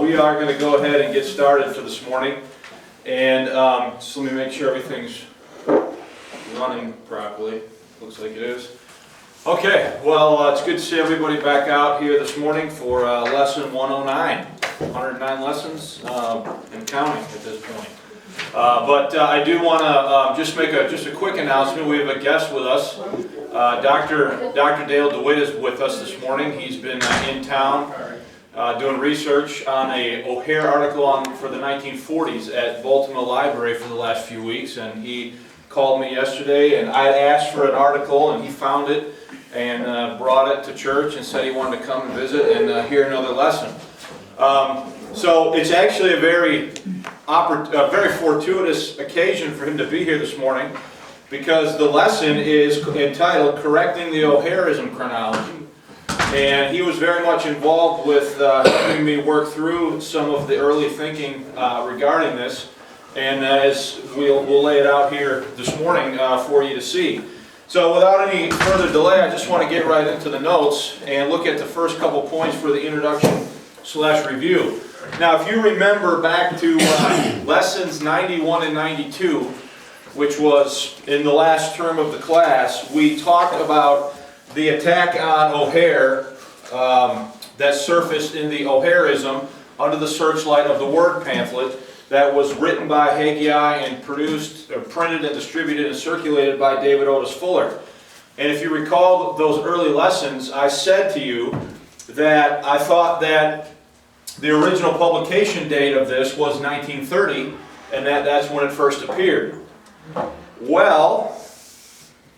We are going to go ahead and get started for this morning, and just let me make sure everything's running properly. Looks like it is. Okay, well, it's good to see everybody back out here this morning for lesson 109. 109 lessons and counting at this point. But I do want to just make a quick announcement. We have a guest with us. Dr. Dale Dewitt is with us this morning. He's been in town doing research on a O'Hare article for the 1940s at Baltimore Library for the last few weeks, and he called me yesterday, and I asked for an article, and he found it and brought it to church and said he wanted to come and visit and hear another lesson. So it's actually a very fortuitous occasion for him to be here this morning, because the lesson is entitled Correcting the O'Hareism Chronology. And he was very much involved with helping me work through some of the early thinking regarding this. And as we'll lay it out here this morning for you to see. So without any further delay, I just want to get right into the notes and look at the first couple points for the introduction/review. Now, if you remember back to lessons 91 and 92, which was in the last term of the class, we talked about the attack on O'Hare that surfaced in the O'Hareism under the searchlight of the Word pamphlet that was written by Haggai and printed and distributed and circulated by David Otis Fuller. And if you recall those early lessons, I said to you that I thought that the original publication date of this was 1930, and that's when it first appeared. Well,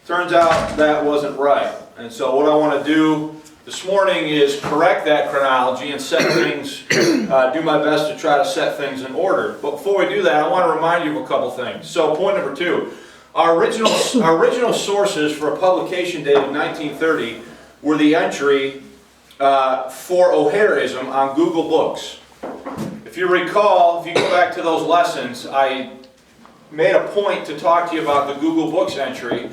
turns out that wasn't right. And so what I want to do this morning is correct that chronology and set things, do my best to try to set things in order. But before we do that, I want to remind you of a couple things. So point number 2, our original sources for a publication date of 1930 were the entry for O'Hareism on Google Books. If you recall, if you go back to those lessons, I made a point to talk to you about the Google Books entry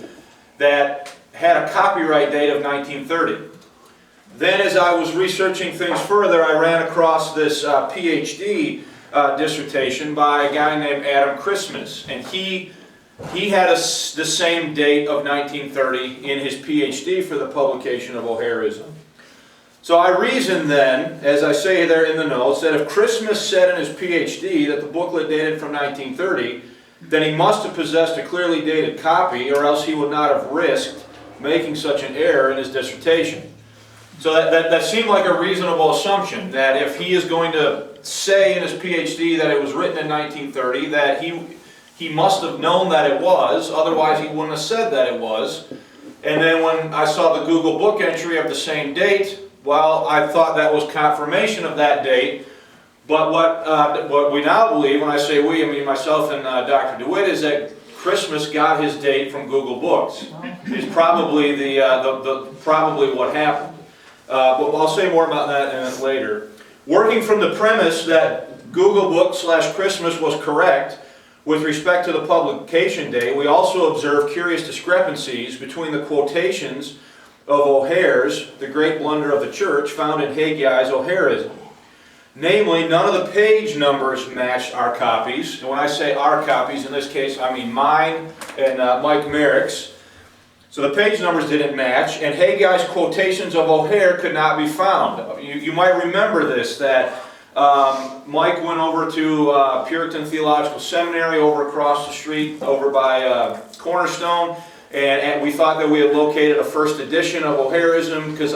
that had a copyright date of 1930. Then as I was researching things further, I ran across this PhD dissertation by a guy named Adam Christmas, and he had the same date of 1930 in his PhD for the publication of O'Hareism. So I reasoned then, as I say there in the notes, that if Christmas said in his PhD that the booklet dated from 1930, then he must have possessed a clearly dated copy, or else he would not have risked making such an error in his dissertation. So that seemed like a reasonable assumption, that if he is going to say in his PhD that it was written in 1930, that he must have known that it was, otherwise he wouldn't have said that it was. And then when I saw the Google book entry of the same date, well, I thought that was confirmation of that date. But what we now believe, when I say we, I mean myself and Dr. DeWitt, is that Christmas got his date from Google Books. Is probably probably what happened. But I'll say more about that later. Working from the premise that Google Books/Christmas was correct with respect to the publication date, we also observe curious discrepancies between the quotations of O'Hare's, the great blunder of the church, found in Haggai's O'Hareism. Namely, none of the page numbers matched our copies. And when I say our copies, in this case, I mean mine and Mike Merrick's. So the page numbers didn't match, and Haggai's quotations of O'Hare could not be found. You might remember this, that Mike went over to Puritan Theological Seminary over across the street, over by Cornerstone, and we thought that we had located a first edition of O'Hareism, because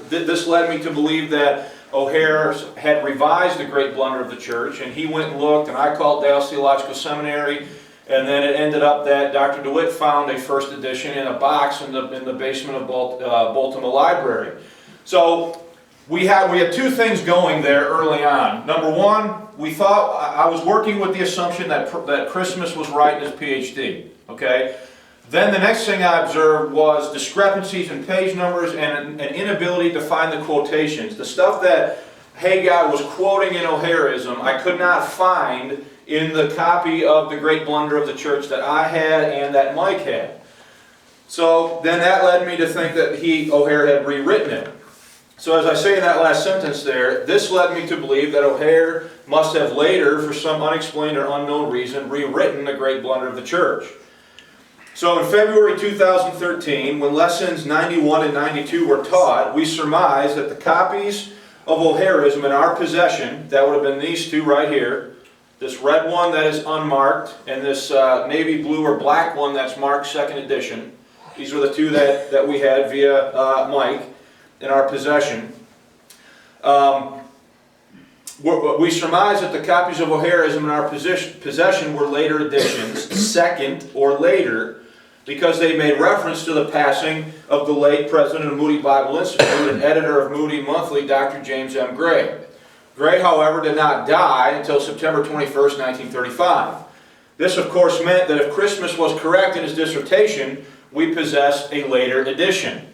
this led me to believe that O'Hare had revised the great blunder of the church, and he went and looked, and I called Dale Theological Seminary, and then it ended up that Dr. DeWitt found a first edition in a box in the basement of Baltimore Library. So we had two things going there early on. Number one, we thought, I was working with the assumption that Christmas was right in his PhD. Okay. Then the next thing I observed was discrepancies in page numbers and an inability to find the quotations. The stuff that Haggai was quoting in O'Hareism, I could not find in the copy of the great blunder of the church that I had and that Mike had. So then that led me to think that O'Hare had rewritten it. So as I say in that last sentence there, this led me to believe that O'Hare must have later, for some unexplained or unknown reason, rewritten the great blunder of the church. So in February 2013, when lessons 91 and 92 were taught, we surmised that the copies of O'Hareism in our possession, that would have been these two right here, this red one that is unmarked, and this navy blue or black one that's marked 2nd edition. These were the two that we had via Mike in our possession. We surmise that the copies of O'Hareism in our possession were later editions, 2nd or later, because they made reference to the passing of the late president of Moody Bible Institute and editor of Moody Monthly, Dr. James M. Gray. Gray, however, did not die until September 21st, 1935. This, of course, meant that if Christmas was correct in his dissertation, we possessed a later edition.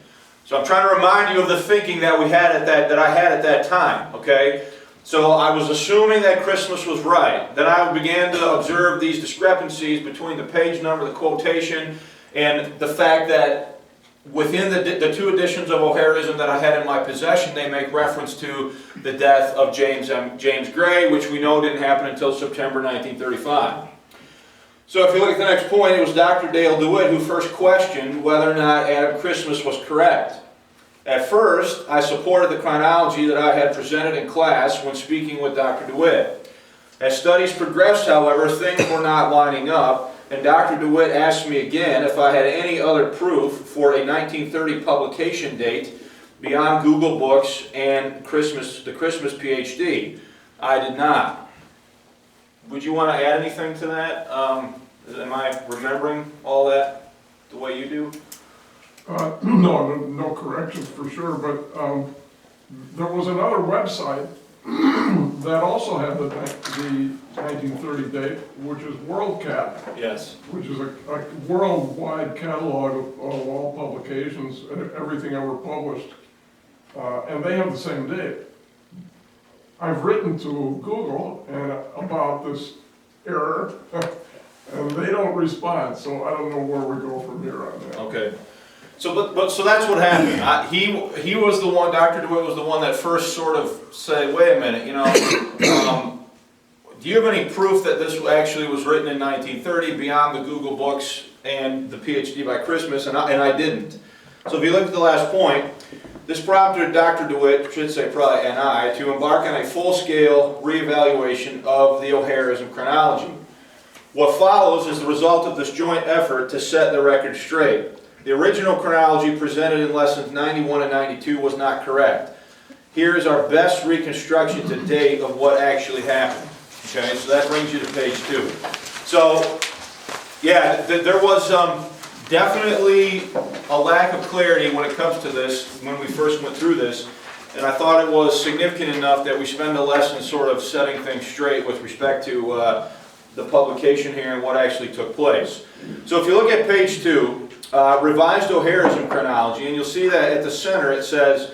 So I'm trying to remind you of the thinking that we had that I had at that time, okay? So I was assuming that Christmas was right. Then I began to observe these discrepancies between the page number, the quotation, and the fact that within the two editions of O'Hareism that I had in my possession, they make reference to the death of James Gray, which we know didn't happen until September 1935. So if you look at the next point, it was Dr. Dale Dewitt who first questioned whether or not Adam Christmas was correct. At first, I supported the chronology that I had presented in class when speaking with Dr. Dewitt. As studies progressed, however, things were not lining up, and Dr. Dewitt asked me again if I had any other proof for a 1930 publication date beyond Google Books and the Christmas PhD. I did not. Would you want to add anything to that? Am I remembering all that the way you do? No corrections for sure, but there was another website that also had the 1930 date, which is WorldCat. Yes. Which is a worldwide catalog of all publications, everything ever published, and they have the same date. I've written to Google about this error, and they don't respond, so I don't know where we go from here on that. Okay. So that's what happened. He was the one, Dr. DeWitt was the one that first sort of said, wait a minute, do you have any proof that this actually was written in 1930 beyond the Google Books and the PhD by Christmas? And I didn't. So if you look at the last point, this prompted Dr. DeWitt, should say probably and I, to embark on a full-scale reevaluation of the O'Hareism chronology. What follows is the result of this joint effort to set the record straight. The original chronology presented in lessons 91 and 92 was not correct. Here is our best reconstruction to date of what actually happened. Okay, so that brings you to page 2. So, yeah, there was definitely a lack of clarity when it comes to this when we first went through this, and I thought it was significant enough that we spend a lesson sort of setting things straight with respect to the publication here and what actually took place. So if you look at page 2, revised O'Hareism chronology, and you'll see that at the center it says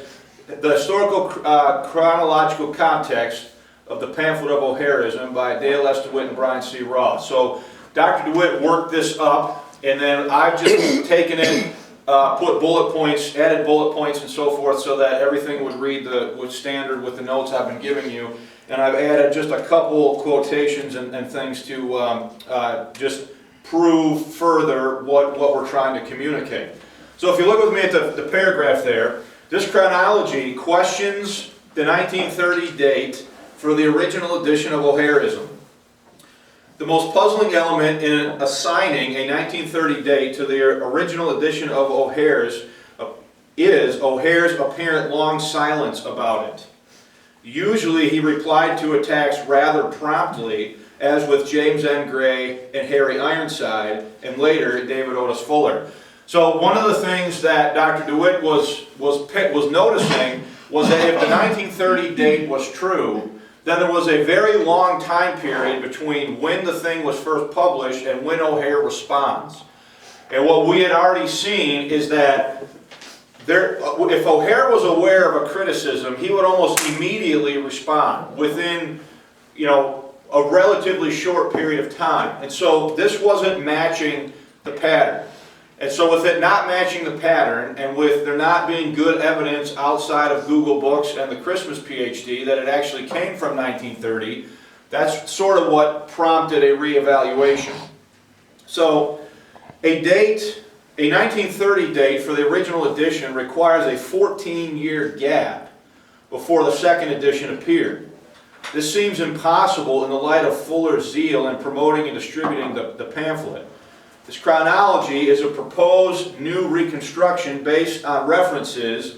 the historical chronological context of the pamphlet of O'Hareism by Dale S. Dewitt and Bryan C. Ross. So Dr. Dewitt worked this up, and then I've just taken it, put bullet points, added bullet points and so forth so that everything would read with standard with the notes I've been giving you. And I've added just a couple quotations and things to just prove further what we're trying to communicate. So if you look with me at the paragraph there, this chronology questions the 1930 date for the original edition of O'Hareism. The most puzzling element in assigning a 1930 date to the original edition of O'Hare's is O'Hare's apparent long silence about it. Usually he replied to attacks rather promptly, as with James N. Gray and Harry Ironside, and later David Otis Fuller. So one of the things that Dr. DeWitt was noticing was that if the 1930 date was true, then there was a very long time period between when the thing was first published and when O'Hare responds. And what we had already seen is that if O'Hare was aware of a criticism, he would almost immediately respond within, a relatively short period of time. And so this wasn't matching the pattern. And so with it not matching the pattern, and with there not being good evidence outside of Google Books and the Christmas PhD that it actually came from 1930, that's sort of what prompted a reevaluation. So a 1930 date for the original edition requires a 14-year gap before the second edition appeared. This seems impossible in the light of Fuller's zeal in promoting and distributing the pamphlet. This chronology is a proposed new reconstruction based on references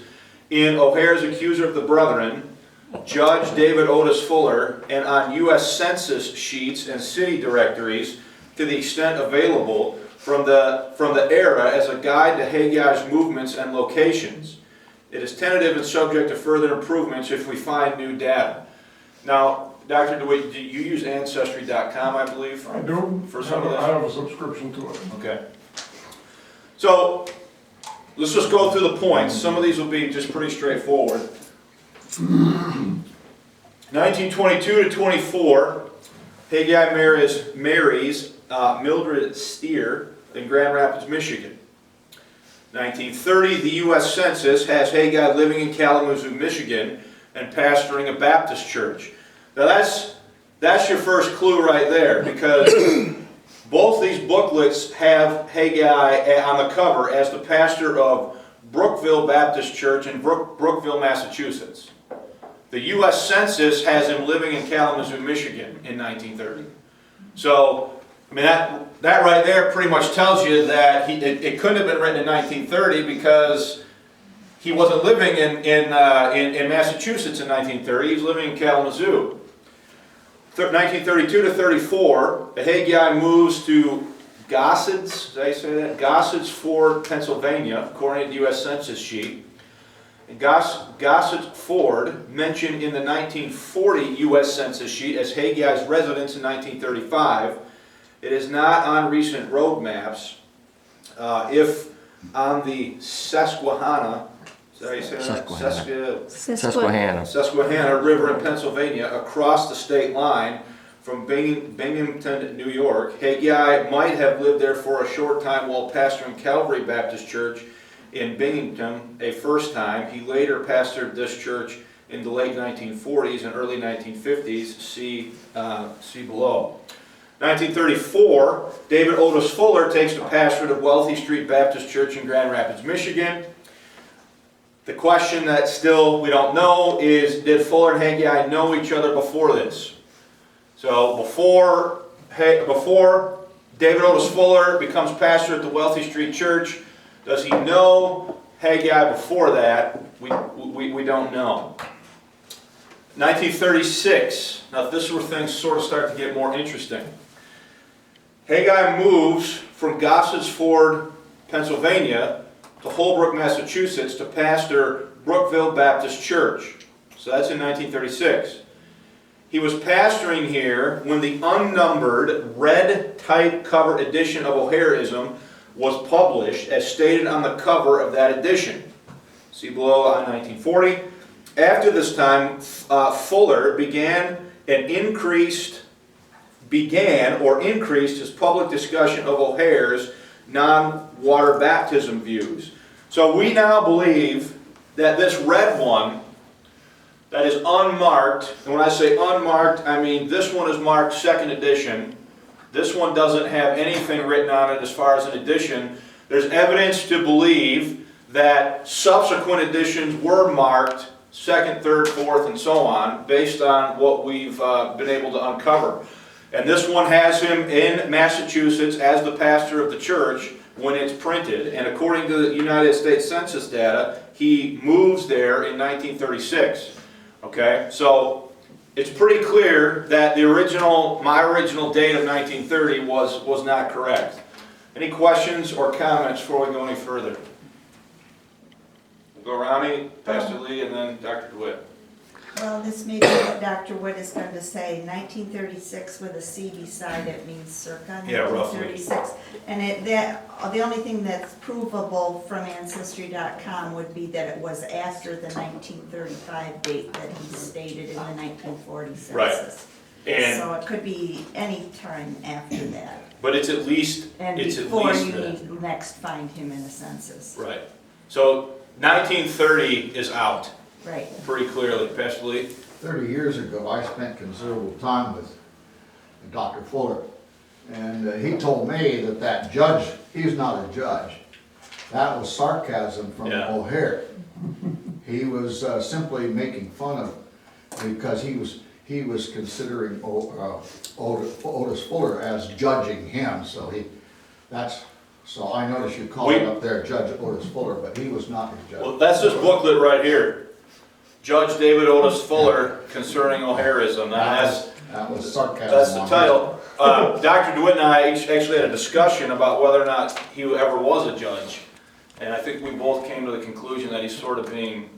in O'Hare's Accuser of the Brethren, Judge David Otis Fuller, and on U.S. Census sheets and city directories to the extent available from the era as a guide to Haggai's movements and locations. It is tentative and subject to further improvements if we find new data. Now, Dr. DeWitt, do you use Ancestry.com, I believe? I do. For some of this? I have a subscription to it. Okay. So, let's just go through the points. Some of these will be just pretty straightforward. 1922 to 24, Haggai marries Mildred Steer in Grand Rapids, Michigan. 1930, the U.S. Census has Haggai living in Kalamazoo, Michigan, and pastoring a Baptist church. Now that's your first clue right there, because both these booklets have Haggai on the cover as the pastor of Brookville Baptist Church in Brookville, Massachusetts. The U.S. Census has him living in Kalamazoo, Michigan in 1930. So, I mean, that right there pretty much tells you that it couldn't have been written in 1930 because he wasn't living in Massachusetts in 1930. He was living in Kalamazoo. 1932 to 34, the Haggai moves to Gossets, did I say that? Gossets Ford, Pennsylvania, according to the U.S. Census sheet. And Gossets Ford, mentioned in the 1940 U.S. Census sheet as Haggai's residence in 1935. It is not on recent road maps. If on the Susquehanna, is that how you say that? Susquehanna River in Pennsylvania, across the state line from Binghamton, New York, Haggai might have lived there for a short time while pastoring Calvary Baptist Church in Binghamton a first time. He later pastored this church in the late 1940s and early 1950s. See below. 1934, David Otis Fuller takes the pastorate of Wealthy Street Baptist Church in Grand Rapids, Michigan. The question that still we don't know is, did Fuller and Haggai know each other before this? So before David Otis Fuller becomes pastor at the Wealthy Street Church, does he know Haggai before that? We don't know. 1936. Now this is where things sort of start to get more interesting. Haggai moves from Gossets Ford, Pennsylvania to Holbrook, Massachusetts to pastor Brookville Baptist Church. So that's in 1936. He was pastoring here when the unnumbered red type cover edition of O'Hareism was published as stated on the cover of that edition. See below on 1940. After this time, Fuller began increased his public discussion of O'Hare's non-water baptism views. So we now believe that this red one that is unmarked, and when I say unmarked, I mean this one is marked second edition. This one doesn't have anything written on it as far as an edition. There's evidence to believe that subsequent editions were marked second, third, fourth, and so on, based on what we've been able to uncover. And this one has him in Massachusetts as the pastor of the church when it's printed. And according to the United States Census data, he moves there in 1936. Okay, so it's pretty clear that my original date of 1930 was not correct. Any questions or comments before we go any further? We'll go Ronnie, Pastor Lee, and then Dr. DeWitt. Well, this may be what Dr. Wood is going to say. 1936 with a C beside it means circa 1936. And the only thing that's provable from Ancestry.com would be that it was after the 1935 date that he stated in the 1940 census. Right. And, So it could be any time after that. but it's at least, And it's at before least you that. next find him in a census. Right. So 1930 is out Right. pretty clearly, Pastor Lee. 30 years ago, I spent considerable time with Dr. Fuller, and he told me that that judge, he's not a judge. That was sarcasm from Yeah. O'Hare. He was simply making fun of, because he was considering Otis Fuller as judging him, so so I noticed you called it up there Judge Otis Fuller, but he was not his Well, judge. that's this booklet right here. Judge David Otis Fuller concerning O'Hareism. That was sarcasm. That's the on his title. Dr. Dewitt and I actually had a discussion about whether or not he ever was a judge. And I think we both came to the conclusion that he's sort of being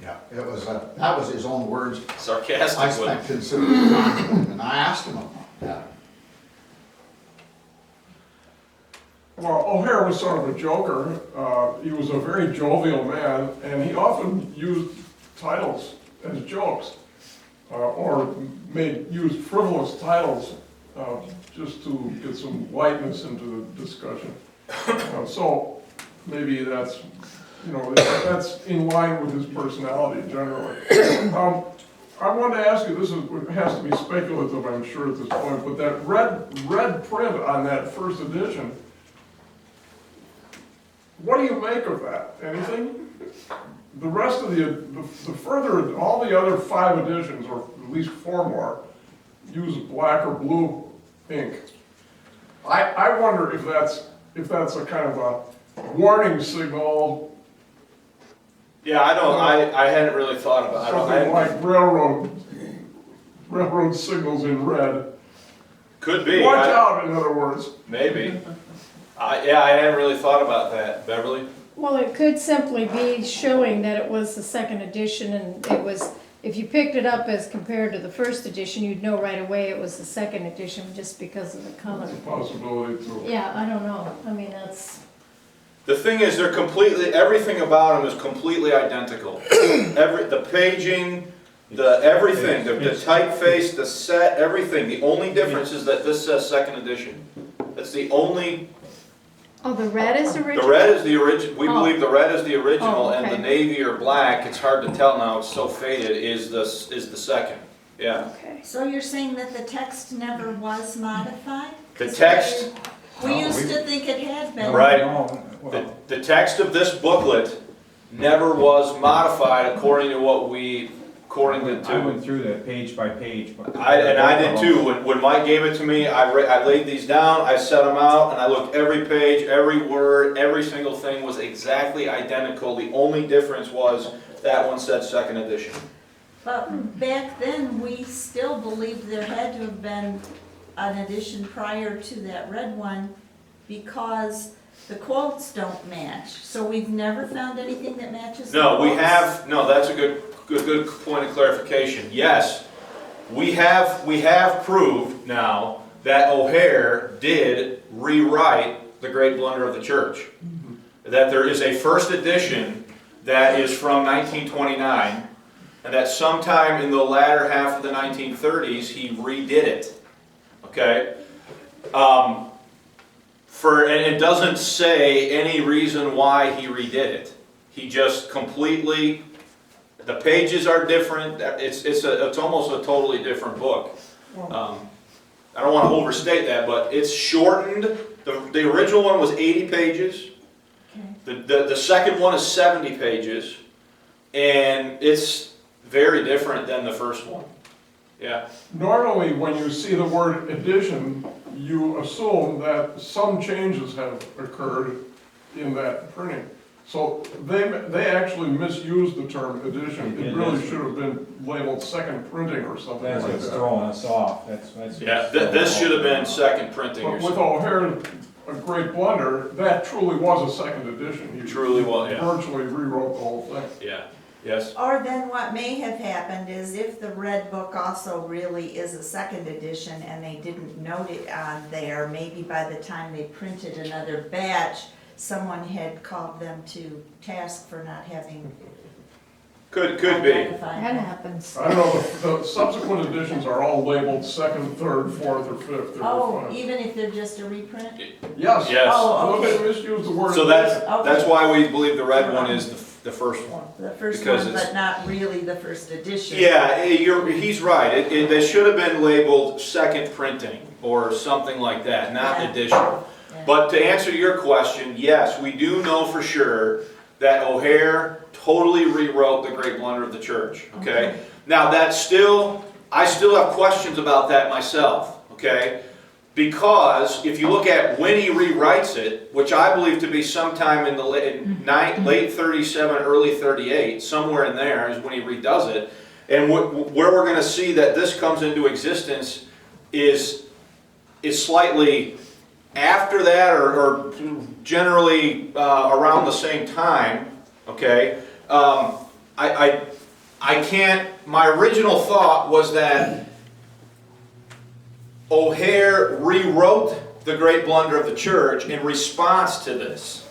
Yeah, it was, that was his own words. sarcastic I with spent it. considerable time with him, and I asked him about that. Well, O'Hare was sort of a joker. He was a very jovial man, and he often used titles as jokes, or used frivolous titles just to get some lightness into the discussion. So maybe that's, that's in line with his personality generally. I wanted to ask you, it has to be speculative, I'm sure, at this point, but that red print on that first edition, what do you make of that? Anything? The rest of all the other 5 editions, or at least 4 more, use black or blue ink. I wonder if that's a kind of a warning signal. Yeah, I hadn't really thought about it. Something like railroad signals in red. Could be. Watch out, in other words. Maybe. Yeah, I hadn't really thought about that. Beverly? Well, it could simply be showing that it was the second edition, and it was, if you picked it up as compared to the first edition, you'd know right away it was the second edition just because of the color. It's a possibility too. Yeah, I don't know. I mean, that's, The thing is, everything about them is completely identical. The paging, everything, the typeface, the set, everything. The only difference is that this says second edition. That's the only, oh, the red is original? the red is the original, we believe the red is the original, Oh, and the okay. navy or black, it's hard to tell now, it's so faded, is the second. Yeah. Okay. So you're saying that the text never was modified? The text, We used to think it had been. Right. Well, the text of this booklet never was modified according to I went through that page by page. But I did too. When Mike gave it to me, I laid these down, I set them out, and I looked every page, every word, every single thing was exactly identical. The only difference was that one said second edition. But back then, we still believed there had to have been an edition prior to that red one because the quotes don't match. So we've never found anything that matches the No, we quotes? have, no, that's a good point of clarification. Yes, we have proved now that O'Hare did rewrite the great blunder of the church. That there is a first edition that is from 1929, and that sometime in the latter half of the 1930s, he redid it. Okay? And it doesn't say any reason why he redid it. He just completely, the pages are different. It's almost a totally different book. I don't want to overstate that, but it's shortened. The original one was 80 pages. Okay. The second one is 70 pages, and it's very different than the first one. Yeah. Normally, when you see the word edition, you assume that some changes have occurred in that printing. So they actually misused the term edition. It really should have been labeled second printing or something That's like what's that. throwing us off. That's Yeah, this should have been second printing or But with something. O'Hare, a great blunder, that truly was a second edition. He Truly was, yeah. virtually rewrote the whole thing. Yeah, yes. Or then what may have happened is if the red book also really is a second edition and they didn't note it on there, maybe by the time they printed another batch, someone had called them to task for not having Could be. identify That that. happens. I don't know, the subsequent editions are all labeled second, third, fourth, or fifth. They're Oh, defined. even if they're just a reprint? Yes. Yes. Oh, Look, okay. they misuse the word. So that's why we believe the red one is the first one. The first Because one, it's- but not really the first edition. Yeah, he's right. They should have been labeled second printing or something like that, not Yeah. edition. Yeah. But to answer your question, yes, we do know for sure that O'Hare totally rewrote the great blunder of the church, okay? Now I still have questions about that myself, okay? Because if you look at when he rewrites it, which I believe to be sometime in the late 37, early 38, somewhere in there is when he redoes it, and where we're going to see that this comes into existence is slightly after that, or generally around the same time, okay? I can't, my original thought was that O'Hare rewrote the great blunder of the church in response to this.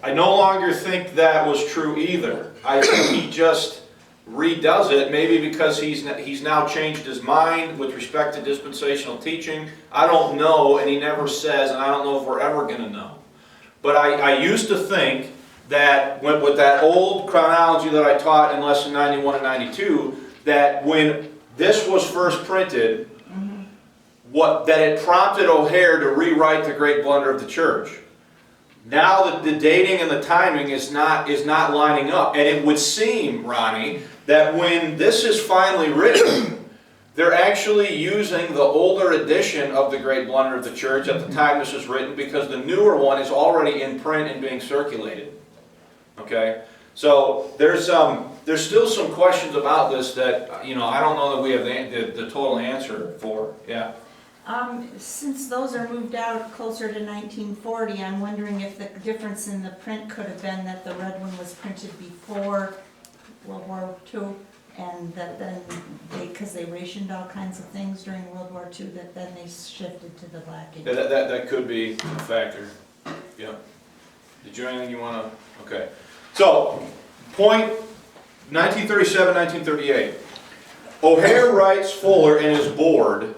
I no longer think that was true either. I think he just redoes it, maybe because he's now changed his mind with respect to dispensational teaching. I don't know, and he never says, and I don't know if we're ever going to know. But I used to think that with that old chronology that I taught in lesson 91 and 92, that when this was first printed, that it prompted O'Hare to rewrite the great blunder of the church. Now that the dating and the timing is not lining up, and it would seem, Ronnie, that when this is finally written, they're actually using the older edition of the great blunder of the church at the time this was written, because the newer one is already in print and being circulated. Okay, so there's still some questions about this that I don't know that we have the total answer for. Yeah. Since those are moved out closer to 1940, I'm wondering if the difference in the print could have been that the red one was printed before World War II, and that then because they rationed all kinds of things during World War II, that then they shifted to the black ink. That could be a factor. Yeah. Did you have anything you want to? Okay. So, point 1937, 1938. O'Hare writes Fuller and his board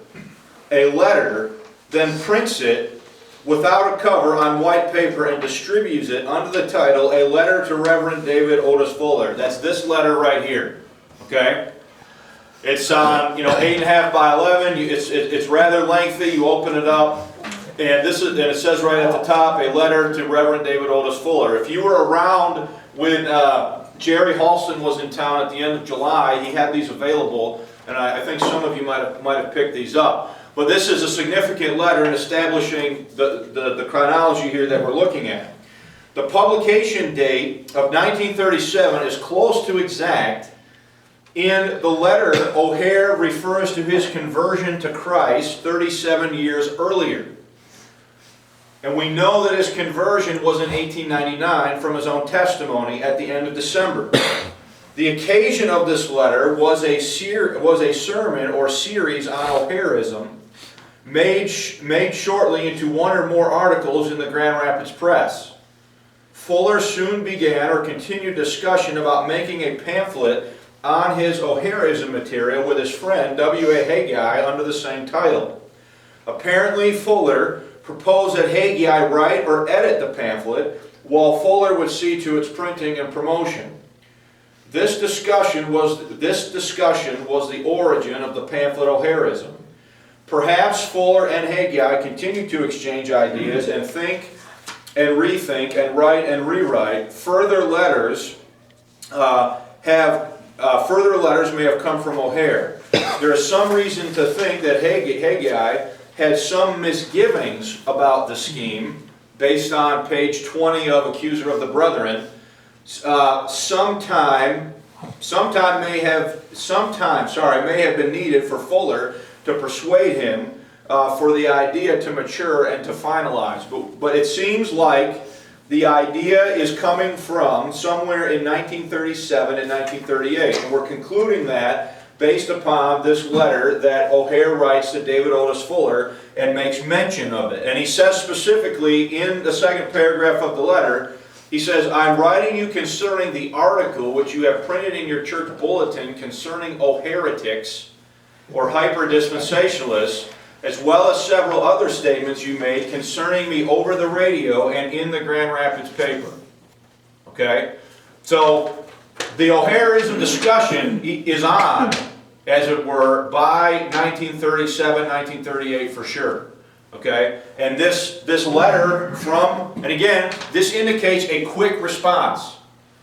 a letter, then prints it without a cover on white paper and distributes it under the title, A Letter to Reverend David Otis Fuller. That's this letter right here. Okay? It's on, 8.5 by 11. It's rather lengthy. You open it up, and it says right at the top, A Letter to Reverend David Otis Fuller. If you were around when Jerry Halston was in town at the end of July, he had these available, and I think some of you might have picked these up. But this is a significant letter in establishing the chronology here that we're looking at. The publication date of 1937 is close to exact. In the letter, O'Hare refers to his conversion to Christ 37 years earlier. And we know that his conversion was in 1899 from his own testimony at the end of December. The occasion of this letter was a sermon or series on O'Hareism made shortly into one or more articles in the Grand Rapids Press. Fuller soon began or continued discussion about making a pamphlet on his O'Hareism material with his friend W.A. Haggai under the same title. Apparently, Fuller proposed that Haggai write or edit the pamphlet, while Fuller would see to its printing and promotion. This discussion was the origin of the pamphlet O'Hareism. Perhaps Fuller and Haggai continued to exchange ideas and think and rethink and write and rewrite. Further letters may have come from O'Hare. There is some reason to think that Haggai had some misgivings about the scheme, based on page 20 of Accuser of the Brethren. Sometime may have been needed for Fuller to persuade him for the idea to mature and to finalize. But it seems like the idea is coming from somewhere in 1937 and 1938, and we're concluding that based upon this letter that O'Hare writes to David Otis Fuller and makes mention of it. And he says specifically in the second paragraph of the letter He says, I'm writing you concerning the article which you have printed in your church bulletin concerning O-heretics or hyper-dispensationalists, as well as several other statements you made concerning me over the radio and in the Grand Rapids paper. Okay? So, the O'Hareism discussion is on, as it were, by 1937, 1938 for sure. Okay? And this letter from, and again, this indicates a quick response.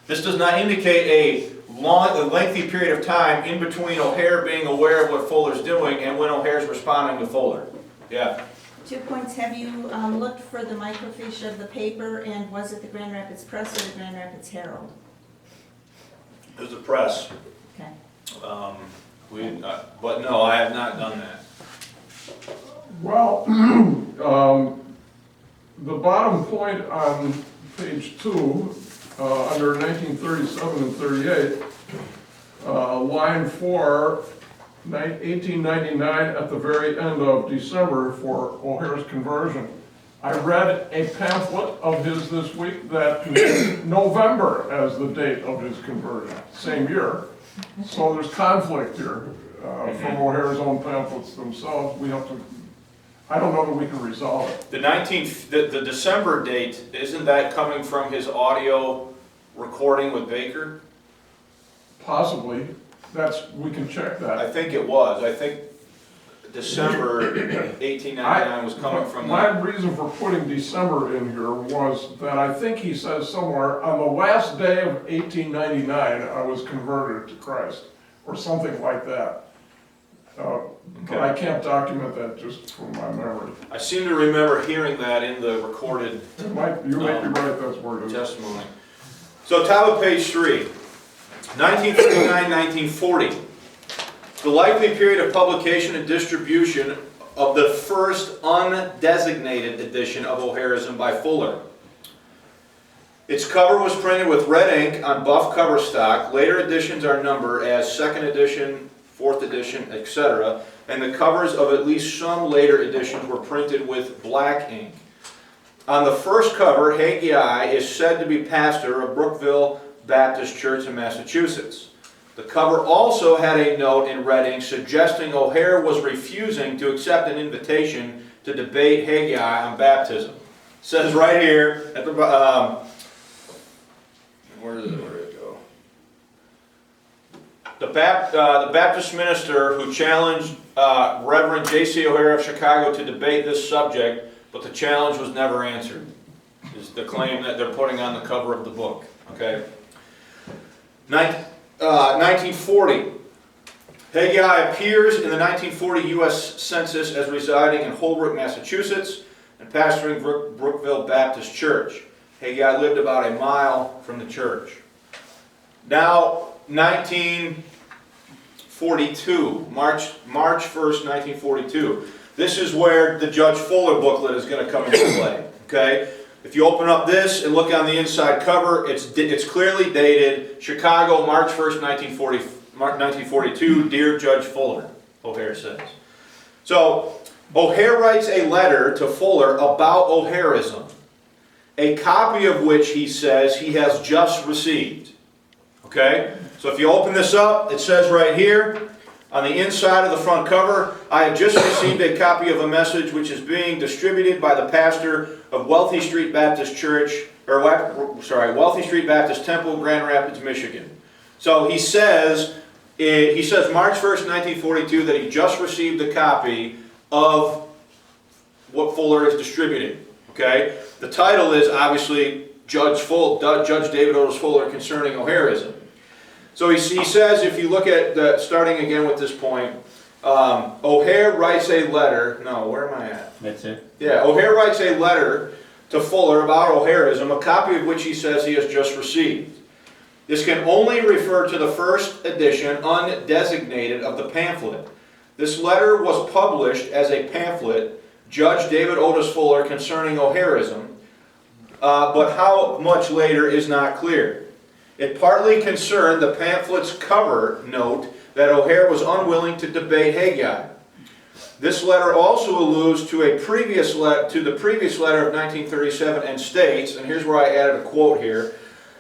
This does not indicate a lengthy period of time in between O'Hare being aware of what Fuller's doing and when O'Hare's responding to Fuller. Yeah. 2 points. Have you looked for the microfiche of the paper, and was it the Grand Rapids Press or the Grand Rapids Herald? It was the press. Okay. But no, I have not done that. Well, the bottom point on page 2, under 1937 and 38, line 4, 1899 at the very end of December for O'Hare's conversion. I read a pamphlet of his this week that contained November as the date of his conversion, same year. So there's conflict here from O'Hare's own pamphlets themselves. We have to, I don't know that we can resolve it. The December date, isn't that coming from his audio recording with Baker? Possibly. We can check that. I think it was. I think December 1899 was coming from My that. reason for putting December in here was that I think he says somewhere, on the last day of 1899, I was converted to Christ, or something like that. But I can't document that just from my memory. I seem to remember hearing that in the recorded You might be right, that's where it is. testimony. So top of page 3, 1939-1940. The likely period of publication and distribution of the first undesignated edition of O'Hareism by Fuller. Its cover was printed with red ink on buff cover stock. Later editions are numbered as 2nd edition, 4th edition, etc. And the covers of at least some later editions were printed with black ink. On the first cover, Haggai is said to be pastor of Brookville Baptist Church in Massachusetts. The cover also had a note in red ink suggesting O'Hare was refusing to accept an invitation to debate Haggai on baptism. It says right here at the where did it go? The Baptist minister who challenged Reverend J.C. O'Hare of Chicago to debate this subject, but the challenge was never answered, is the claim that they're putting on the cover of the book. Okay. 1940. Haggai appears in the 1940 U.S. Census as residing in Holbrook, Massachusetts, and pastoring Brookville Baptist Church. Haggai lived about a mile from the church. Now, 1942, March 1st, 1942. This is where the Judge Fuller booklet is going to come into play. Okay? If you open up this and look on the inside cover, it's clearly dated Chicago, March 1st, 1942, Dear Judge Fuller, O'Hare says. So, O'Hare writes a letter to Fuller about O'Hareism, a copy of which he says he has just received. Okay? So if you open this up, it says right here, on the inside of the front cover, I have just received a copy of a message which is being distributed by the pastor of Wealthy Street Baptist Church, Wealthy Street Baptist Temple, Grand Rapids, Michigan. So he says March 1st, 1942, that he just received a copy of what Fuller is distributing. Okay? The title is obviously Judge David Otis Fuller concerning O'Hareism. So he says, if you look at starting again with this point, O'Hare writes a letter. No, where am I at? That's it. Yeah, O'Hare writes a letter to Fuller about O'Hareism, a copy of which he says he has just received. This can only refer to the first edition, undesignated, of the pamphlet. This letter was published as a pamphlet, Judge David Otis Fuller concerning O'Hareism, but how much later is not clear. It partly concerned the pamphlet's cover note that O'Hare was unwilling to debate Haggai. This letter also alludes to the previous letter of 1937 and states, and here's where I added a quote here,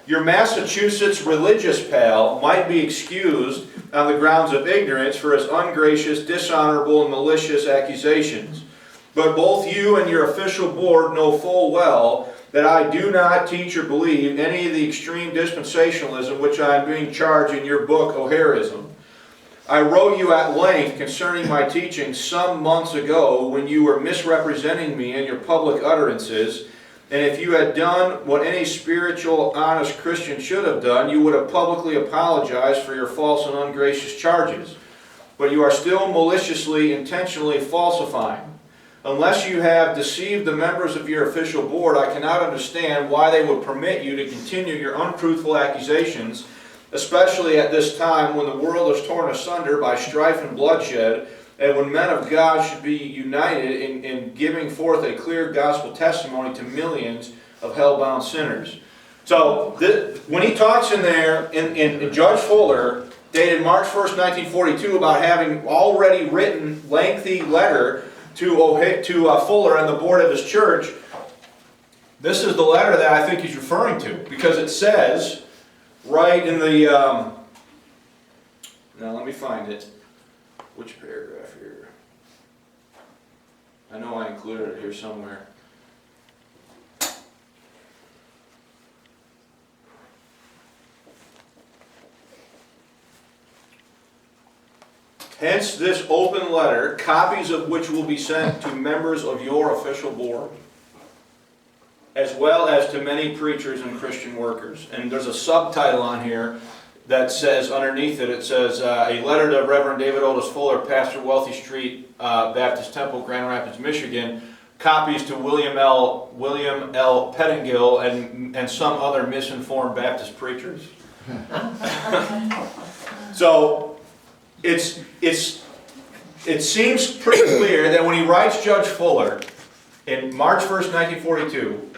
"Your Massachusetts religious pal might be excused on the grounds of ignorance for his ungracious, dishonorable, and malicious accusations. But both you and your official board know full well that I do not teach or believe any of the extreme dispensationalism which I am being charged in your book, O'Hareism. I wrote you at length concerning my teaching some months ago when you were misrepresenting me in your public utterances, and if you had done what any spiritual, honest Christian should have done, you would have publicly apologized for your false and ungracious charges. But you are still maliciously, intentionally falsifying. Unless you have deceived the members of your official board, I cannot understand why they would permit you to continue your untruthful accusations, especially at this time when the world is torn asunder by strife and bloodshed, and when men of God should be united in giving forth a clear gospel testimony to millions of hell-bound sinners." So, when he talks in there, in Judge Fuller, dated March 1st, 1942, about having already written lengthy letter to Fuller and the board of his church, this is the letter that I think he's referring to, because it says, right in the, now let me find it. Which paragraph here? I know I included it here somewhere. Hence this open letter, copies of which will be sent to members of your official board, as well as to many preachers and Christian workers. And there's a subtitle on here that says, underneath it, it says, a letter to Reverend David Otis Fuller, pastor, Wealthy Street Baptist Temple, Grand Rapids, Michigan. Copies to William L. Pettingill and some other misinformed Baptist preachers. So, it seems pretty clear that when he writes Judge Fuller in March 1st, 1942,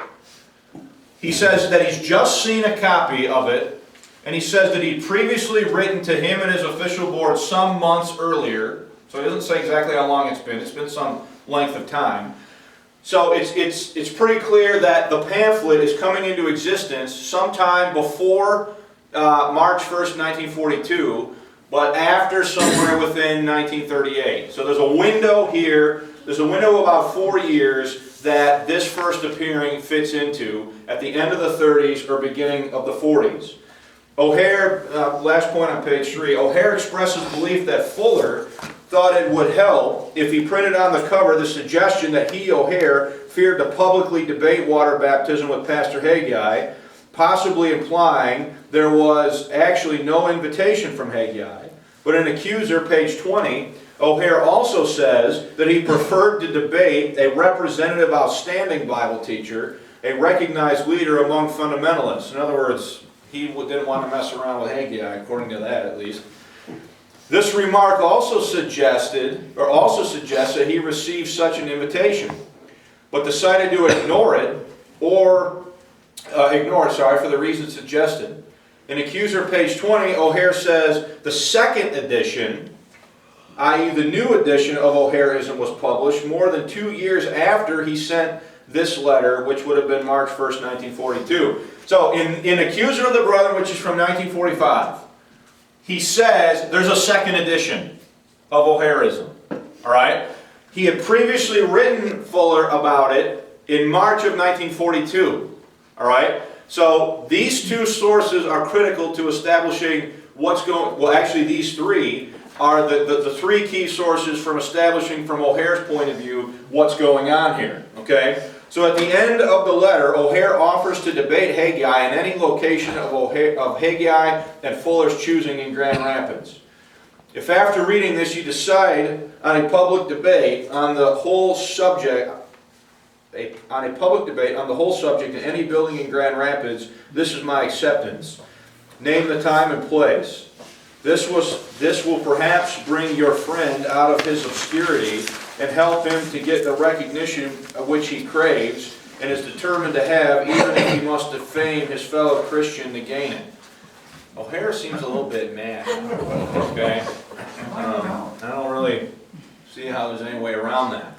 he says that he's just seen a copy of it, and he says that he'd previously written to him and his official board some months earlier. So he doesn't say exactly how long it's been some length of time. So it's pretty clear that the pamphlet is coming into existence sometime before March 1st, 1942, but after somewhere within 1938. So there's a window here, there's a window of about 4 years that this first appearing fits into at the end of the 30s or beginning of the 40s. O'Hare, last point on page 3, O'Hare expresses belief that Fuller thought it would help if he printed on the cover the suggestion that he, O'Hare, feared to publicly debate water baptism with Pastor Haggai, possibly implying there was actually no invitation from Haggai. But in Accuser, page 20, O'Hare also says that he preferred to debate a representative outstanding Bible teacher, a recognized leader among fundamentalists. In other words, he didn't want to mess around with Haggai, according to that at least. This remark also suggests that he received such an invitation, but decided to ignore it for the reasons suggested. In Accuser, page 20, O'Hare says the second edition, i.e. the new edition of O'Hareism, was published more than 2 years after he sent this letter, which would have been March 1st, 1942. So in Accuser of the Brethren, which is from 1945, he says there's a second edition of O'Hareism. All right? He had previously written Fuller about it in March of 1942. All right? So these two sources are critical to establishing what's going. Well, actually, these three are the three key sources from establishing, from O'Hare's point of view, what's going on here. Okay? So at the end of the letter, O'Hare offers to debate Haggai in any location of Haggai and Fuller's choosing in Grand Rapids. If after reading this you decide on a public debate on the whole subject, in any building in Grand Rapids, this is my acceptance. Name the time and place. This will perhaps bring your friend out of his obscurity and help him to get the recognition of which he craves and is determined to have, even if he must defame his fellow Christian to gain it. O'Hare seems a little bit mad. Okay? I don't really See how there's any way around that.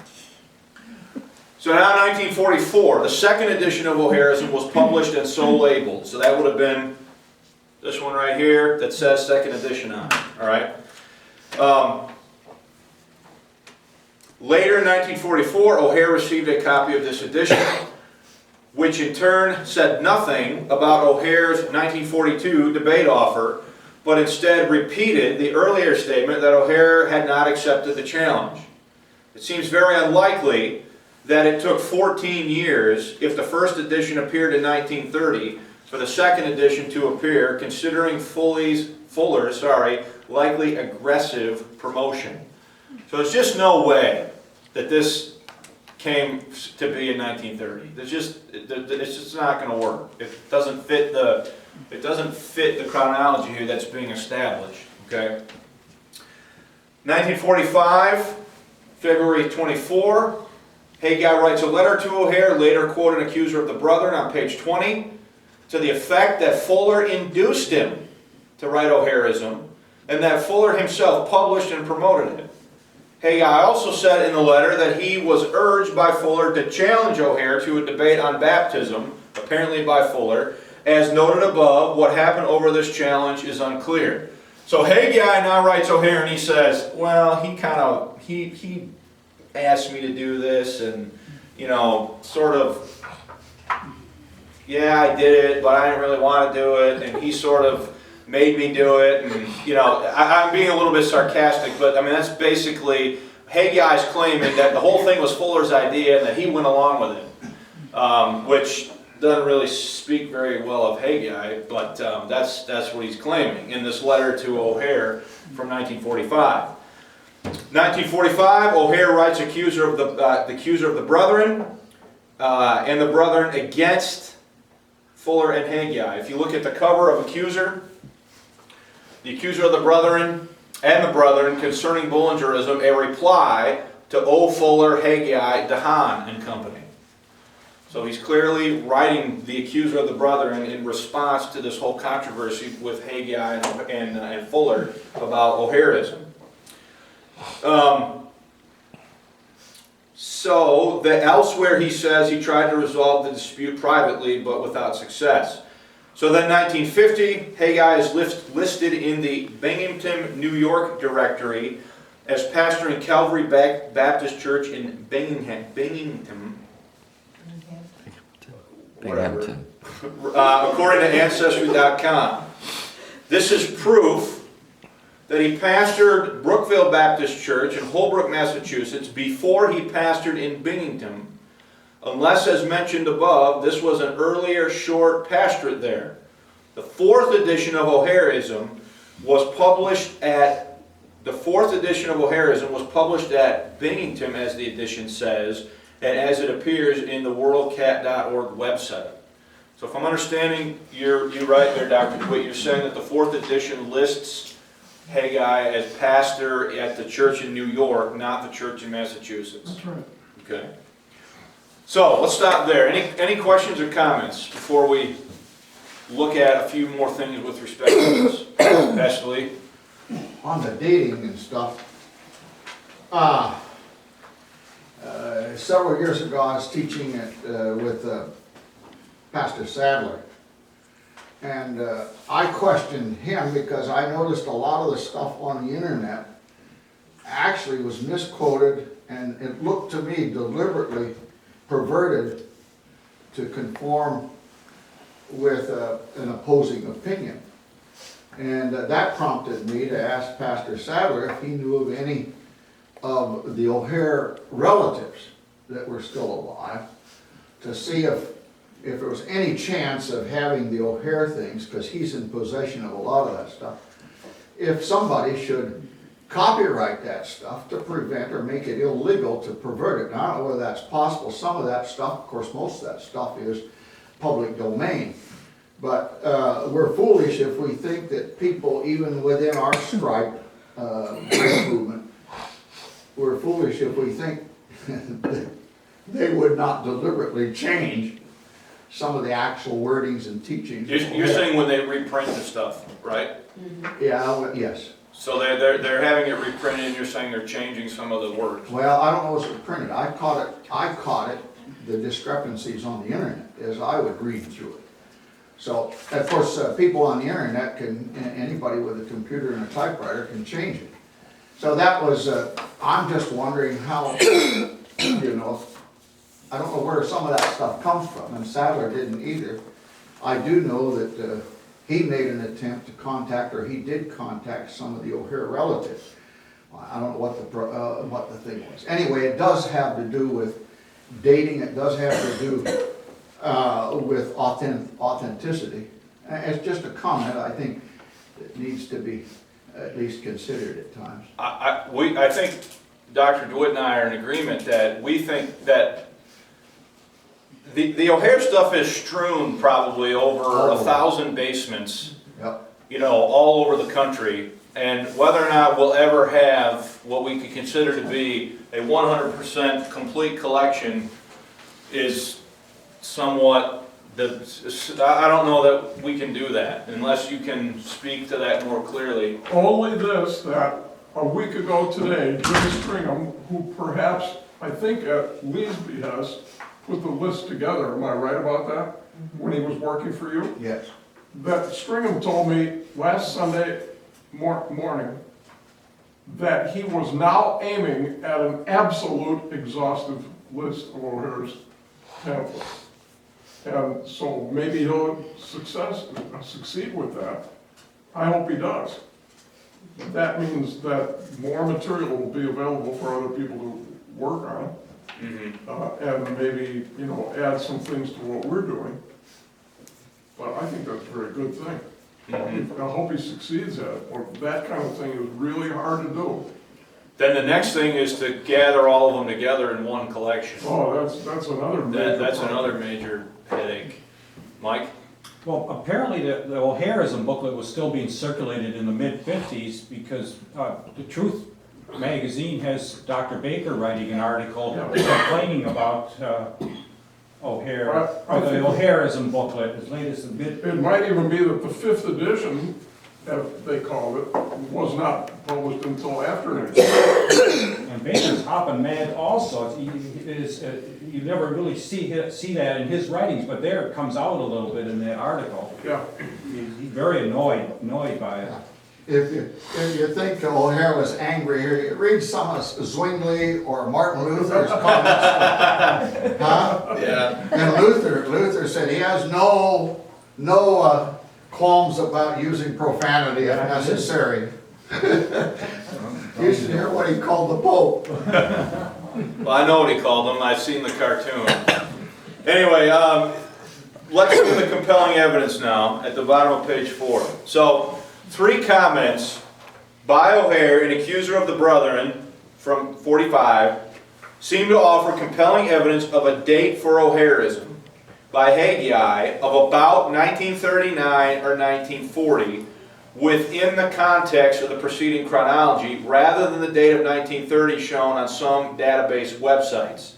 So now 1944, the second edition of O'Harism was published and so labeled. So that would have been this one right here that says second edition on it, all right? Later in 1944, O'Hare received a copy of this edition, which in turn said nothing about O'Hare's 1942 debate offer, but instead repeated the earlier statement that O'Hare had not accepted the challenge. It seems very unlikely that it took 14 years, if the first edition appeared in 1930, for the second edition to appear, considering Fuller's likely aggressive promotion. So there's just no way that this came to be in 1930. It's just not going to work. It doesn't fit the chronology here that's being established. Okay. 1945, February 24. Haggai writes a letter to O'Hare, later quote an accuser of the brethren on page 20, to the effect that Fuller induced him to write O'Harism, and that Fuller himself published and promoted it. Haggai also said in the letter that he was urged by Fuller to challenge O'Hare to a debate on baptism, apparently by Fuller. As noted above, what happened over this challenge is unclear. So Haggai now writes O'Hare and he says, well, he asked me to do this, and, sort of, yeah, I did it, but I didn't really want to do it, and he sort of made me do it, and, I'm being a little bit sarcastic, but, that's basically Haggai's claiming that the whole thing was Fuller's idea and that he went along with it, which doesn't really speak very well of Haggai, but that's what he's claiming in this letter to O'Hare from 1945. 1945, O'Hare writes accuser of the brethren, and the brethren against Fuller and Haggai. If you look at the cover of Accuser, the accuser of the brethren and the brethren concerning Bullingerism, a reply to O. Fuller, Haggai, DeHaan and Company. So he's clearly writing the accuser of the brethren in response to this whole controversy with Haggai and Fuller about O'Harism. So that elsewhere he says he tried to resolve the dispute privately but without success. So then 1950, Haggai is listed in the Binghamton, New York directory as pastor in Calvary Baptist Church in Binghamton. Whatever. According to Ancestry.com. This is proof that he pastored Brookville Baptist Church in Holbrook, Massachusetts before he pastored in Binghamton, unless, as mentioned above, this was an earlier short pastorate there. The fourth edition of O'Harism was published at Binghamton, as the edition says, and as it appears in the worldcat.org website. So if I'm understanding you right there, Dr. Dewitt, you're saying that the fourth edition lists Haggai as pastor at the church in New York, not the church in Massachusetts. That's right. Okay. So let's stop there. Any questions or comments before we look at a few more things with respect to this? Pastor Lee? On the dating and stuff, several years ago I was teaching with Pastor Sadler, and I questioned him because I noticed a lot of the stuff on the internet actually was misquoted, and it looked to me deliberately perverted to conform with an opposing opinion. And that prompted me to ask Pastor Sadler if he knew of any of the O'Hare relatives that were still alive, to see if there was any chance of having the O'Hare things, because he's in possession of a lot of that stuff, if somebody should copyright that stuff to prevent or make it illegal to pervert it. Now, I don't know whether that's possible. Some of that stuff, of course, most of that stuff is public domain. But we're foolish if we think that people, even within our stripe movement, we're foolish if we think that they would not deliberately change some of the actual wordings and teachings. You're saying when they reprint the stuff, right? Yeah, yes. So they're having it reprinted, and you're saying they're changing some of the words? Well, I don't know if it's printed, I caught it, the discrepancies on the internet, as I would read through it. So, of course, people on the internet can, anybody with a computer and a typewriter can change it. So that was, I'm just wondering how, you know, I don't know where some of that stuff comes from, and Sadler didn't either. I do know that he made an attempt to contact, or he did contact some of the O'Hare relatives. I don't know what the thing was. Anyway, it does have to do with dating, it does have to do with authenticity. It's just a comment, I think, that needs to be at least considered at times. I think Dr. DeWitt and I are in agreement that we think that the O'Hare stuff is strewn probably over 1,000 basements, Yep. you know, all over the country. And whether or not we'll ever have what we could consider to be a 100% complete collection is somewhat, I don't know that we can do that unless you can speak to that more clearly. Only this, that a week ago today, Jim Stringham, who perhaps, I think at Lee's behest, put the list together, am I right about that? When he was working for you? Yes. That Stringham told me last Sunday morning that he was now aiming at an absolute exhaustive list of O'Hare's pamphlets. And so maybe he'll succeed with that. I hope he does. That means that more material will be available for other people to work on. And maybe, you know, add some things to what we're doing. But I think that's a very good thing. I hope he succeeds at it. Or that kind of thing is really hard to do. Then the next thing is to gather all of them together in one collection. Oh, that's another major That's problem. another major headache. Mike? Well, apparently the O'Hareism booklet was still being circulated in the mid-50s because the Truth magazine has Dr. Baker writing an article complaining about O'Hare, or the O'Hareism booklet as late as the mid. It might even be that the 5th edition, as they called it, was not published until after it. And Baker's hopping mad also. You never really see that in his writings, but there it comes out a little bit in that article. Yeah. He's very annoyed by it. If you think O'Hare was angry here, you read some of Zwingli or Martin Luther's comments. Huh? Yeah. And Luther said he has no qualms about using profanity if necessary. You should hear what he called the Pope. Well, I know what he called them. I've seen the cartoon. Anyway, let's do the compelling evidence now at the bottom of page 4. So, 3 comments by O'Hare, an accuser of the brethren, from 45, seem to offer compelling evidence of a date for O'Hareism by Haggai of about 1939 or 1940 within the context of the preceding chronology rather than the date of 1930 shown on some database websites.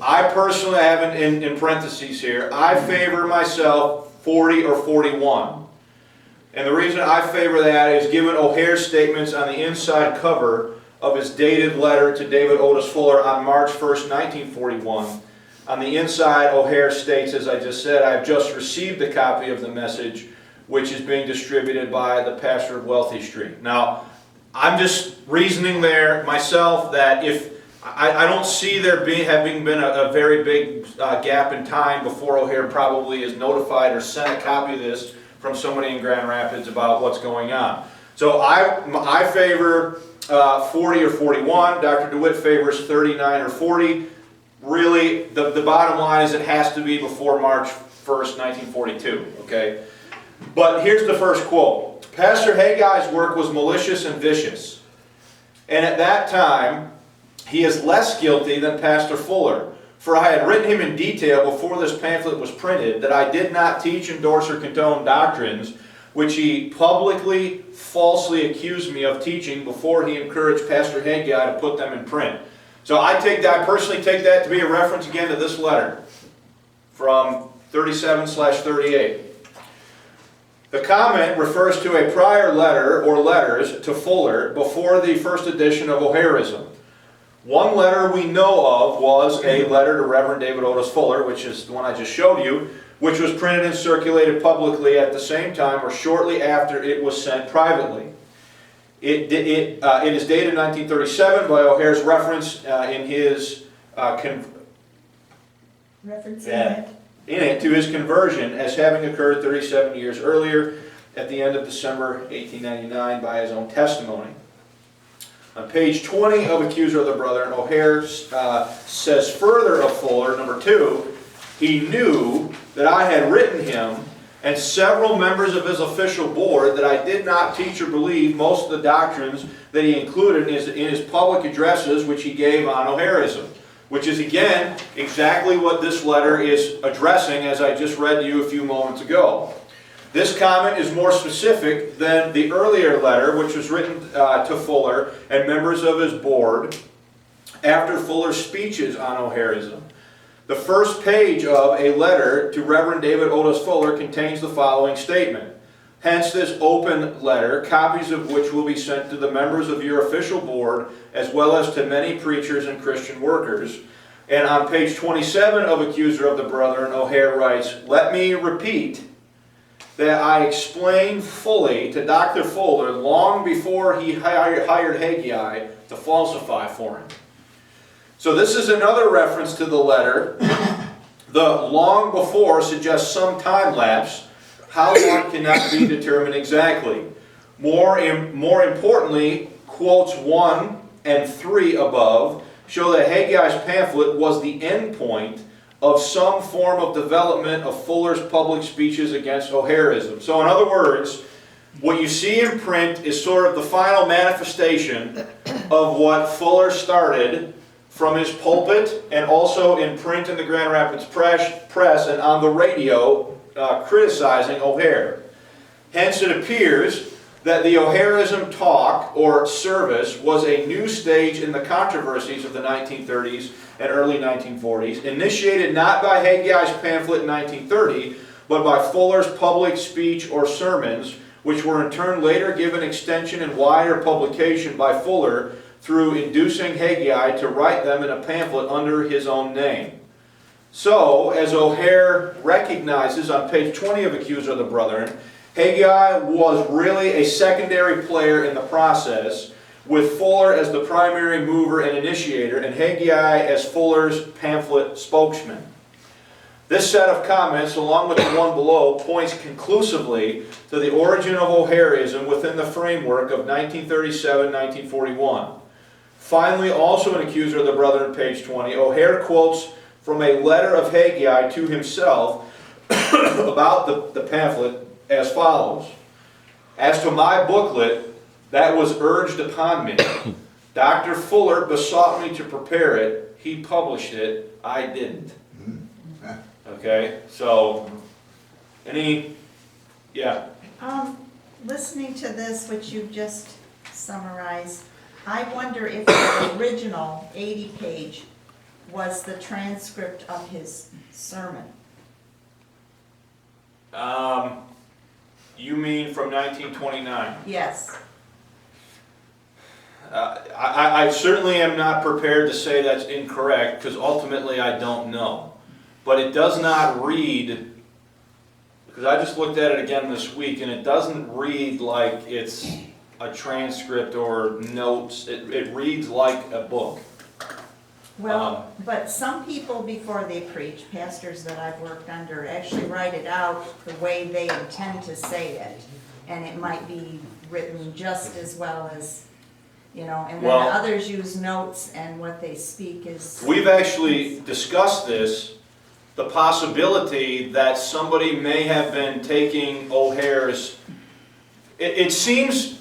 I personally have in parentheses here, I favor myself 40 or 41. And the reason I favor that is given O'Hare's statements on the inside cover of his dated letter to David Otis Fuller on March 1st, 1941. On the inside, O'Hare states, as I just said, I have just received a copy of the message which is being distributed by the pastor of Wealthy Street. Now, I'm just reasoning there myself that if I don't see there having been a very big gap in time before O'Hare probably is notified or sent a copy of this from somebody in Grand Rapids about what's going on. So I favor 40 or 41. Dr. DeWitt favors 39 or 40. Really, the bottom line is it has to be before March 1st, 1942, okay? But here's the first quote. Pastor Haggai's work was malicious and vicious. And at that time, he is less guilty than Pastor Fuller. For I had written him in detail before this pamphlet was printed that I did not teach, endorse, or condone doctrines which he publicly falsely accused me of teaching before he encouraged Pastor Haggai to put them in print. So I personally take that to be a reference again to this letter from 37/38. The comment refers to a prior letter or letters to Fuller before the first edition of O'Hareism. One letter we know of was a letter to Reverend David Otis Fuller, which is the one I just showed you, which was printed and circulated publicly at the same time or shortly after it was sent privately. It is dated 1937 by O'Hare's reference in his Referencing it. to his conversion as having occurred 37 years earlier at the end of December 1899 by his own testimony. On page 20 of Accuser of the Brethren, O'Hare says further of Fuller, number 2, he knew that I had written him and several members of his official board that I did not teach or believe most of the doctrines that he included in his public addresses which he gave on O'Hareism, which is again exactly what this letter is addressing as I just read to you a few moments ago. This comment is more specific than the earlier letter which was written to Fuller and members of his board after Fuller's speeches on O'Hareism. The first page of a letter to Reverend David Otis Fuller contains the following statement. Hence this open letter, copies of which will be sent to the members of your official board as well as to many preachers and Christian workers. And on page 27 of Accuser of the Brethren, O'Hare writes, let me repeat that I explained fully to Dr. Fuller long before he hired Haggai to falsify for him. So this is another reference to the letter. The long before suggests some time lapse. How long cannot be determined exactly. More importantly, quotes 1 and 3 above show that Haggai's pamphlet was the end point of some form of development of Fuller's public speeches against O'Hareism. So in other words, what you see in print is sort of the final manifestation of what Fuller started from his pulpit and also in print in the Grand Rapids Press and on the radio criticizing O'Hare. Hence it appears that the O'Hareism talk or service was a new stage in the controversies of the 1930s and early 1940s, initiated not by Haggai's pamphlet in 1930, but by Fuller's public speech or sermons, which were in turn later given extension and wider publication by Fuller through inducing Haggai to write them in a pamphlet under his own name. So, as O'Hare recognizes on page 20 of Accuser of the Brethren, Haggai was really a secondary player in the process, with Fuller as the primary mover and initiator, and Haggai as Fuller's pamphlet spokesman. This set of comments, along with the one below, points conclusively to the origin of O'Hareism within the framework of 1937-1941. Finally, also in Accuser of the Brethren, page 20, O'Hare quotes from a letter of Haggai to himself about the pamphlet as follows. As to my booklet, that was urged upon me. Dr. Fuller besought me to prepare it. He published it. I didn't. Okay, so, Listening to this, which you just summarized, I wonder if the original 80-page was the transcript of his sermon. You mean from 1929? Yes. I certainly am not prepared to say that's incorrect, because ultimately I don't know. But it does not read, because I just looked at it again this week, and it doesn't read like it's a transcript or notes. It reads like a book. Well, but some people before they preach, pastors that I've worked under, actually write it out the way they intend to say it. And it might be written just as well as, and then others use notes and what they speak is... We've actually discussed this, the possibility that somebody may have been taking O'Hare's... It seems...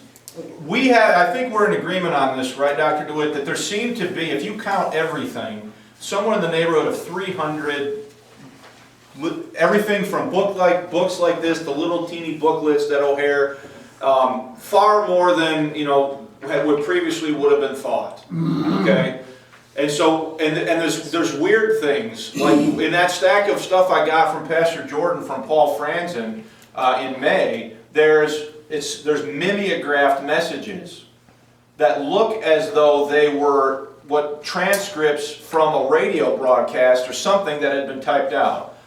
I think we're in agreement on this, right, Dr. DeWitt, that there seem to be, if you count everything, somewhere in the neighborhood of 300, everything from books like this to little teeny booklets that O'Hare, far more than, what previously would have been thought, okay? And so, and there's weird things, like in that stack of stuff I got from Pastor Jordan from Paul Franzen, in May, there's mimeographed messages that look as though they were what transcripts from a radio broadcast or something that had been typed out.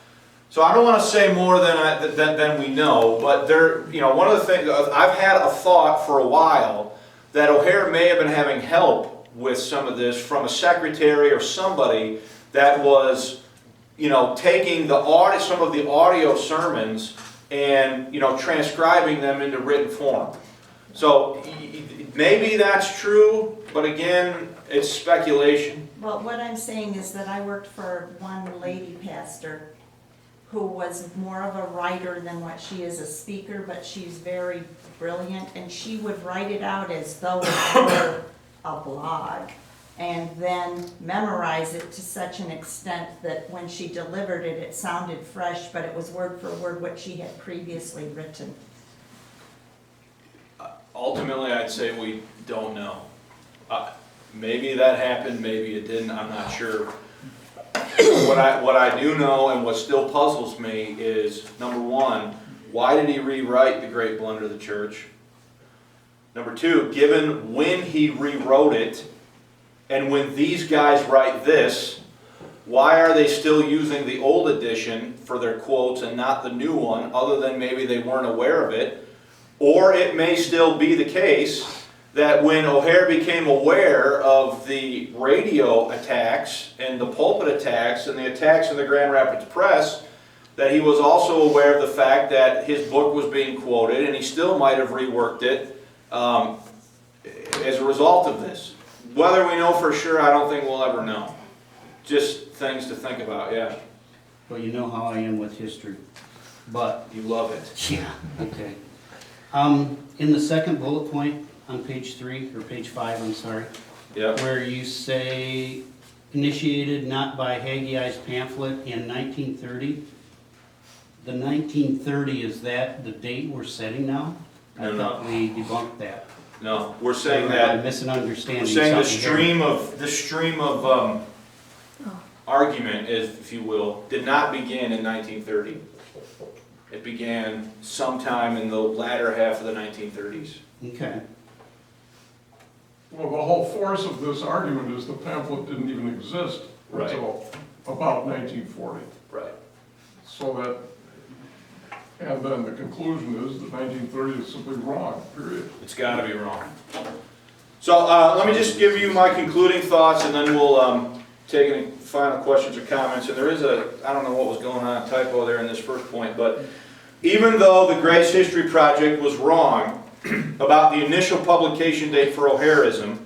So I don't want to say more than we know, but one of the things, I've had a thought for a while that O'Hare may have been having help with some of this from a secretary or somebody that was, taking some of the audio sermons and, transcribing them into written form. So maybe that's true, but again, it's speculation. Well, what I'm saying is that I worked for one lady pastor who was more of a writer than what she is a speaker, but she's very brilliant, and she would write it out as though it were a blog, and then memorize it to such an extent that when she delivered it, it sounded fresh, but it was word for word what she had previously written. Ultimately, I'd say we don't know. Maybe that happened, maybe it didn't, I'm not sure. What I do know and what still puzzles me is, number one, why did he rewrite the great blunder of the church? Number two, given when he rewrote it, and when these guys write this, why are they still using the old edition for their quotes and not the new one, other than maybe they weren't aware of it? Or it may still be the case that when O'Hare became aware of the radio attacks and the pulpit attacks and the attacks in the Grand Rapids Press, that he was also aware of the fact that his book was being quoted, and he still might have reworked it as a result of this. Whether we know for sure, I don't think we'll ever know. Just things to think about, yeah. Well, you know how I am with history, but... You love it. Yeah, okay. In the second bullet point on page 3, or page 5, I'm sorry, Yep. where you say, initiated not by Haggai's pamphlet in 1930, the 1930, is that the date we're setting now? No, I no. thought we debunked that. No, we're saying I'm that, misunderstanding we're saying the something here. stream of argument, if you will, did not begin in 1930. It began sometime in the latter half of the 1930s. Okay. Well, the whole force of this argument is the pamphlet didn't even exist Right. until about 1940. Right. So that, and then the conclusion is that 1930 is simply wrong, period. It's got to be wrong. So let me just give you my concluding thoughts, and then we'll take any final questions or comments. And there is I don't know what was going on, a typo there in this first point, but even though the Grace History Project was wrong about the initial publication date for O'Hareism,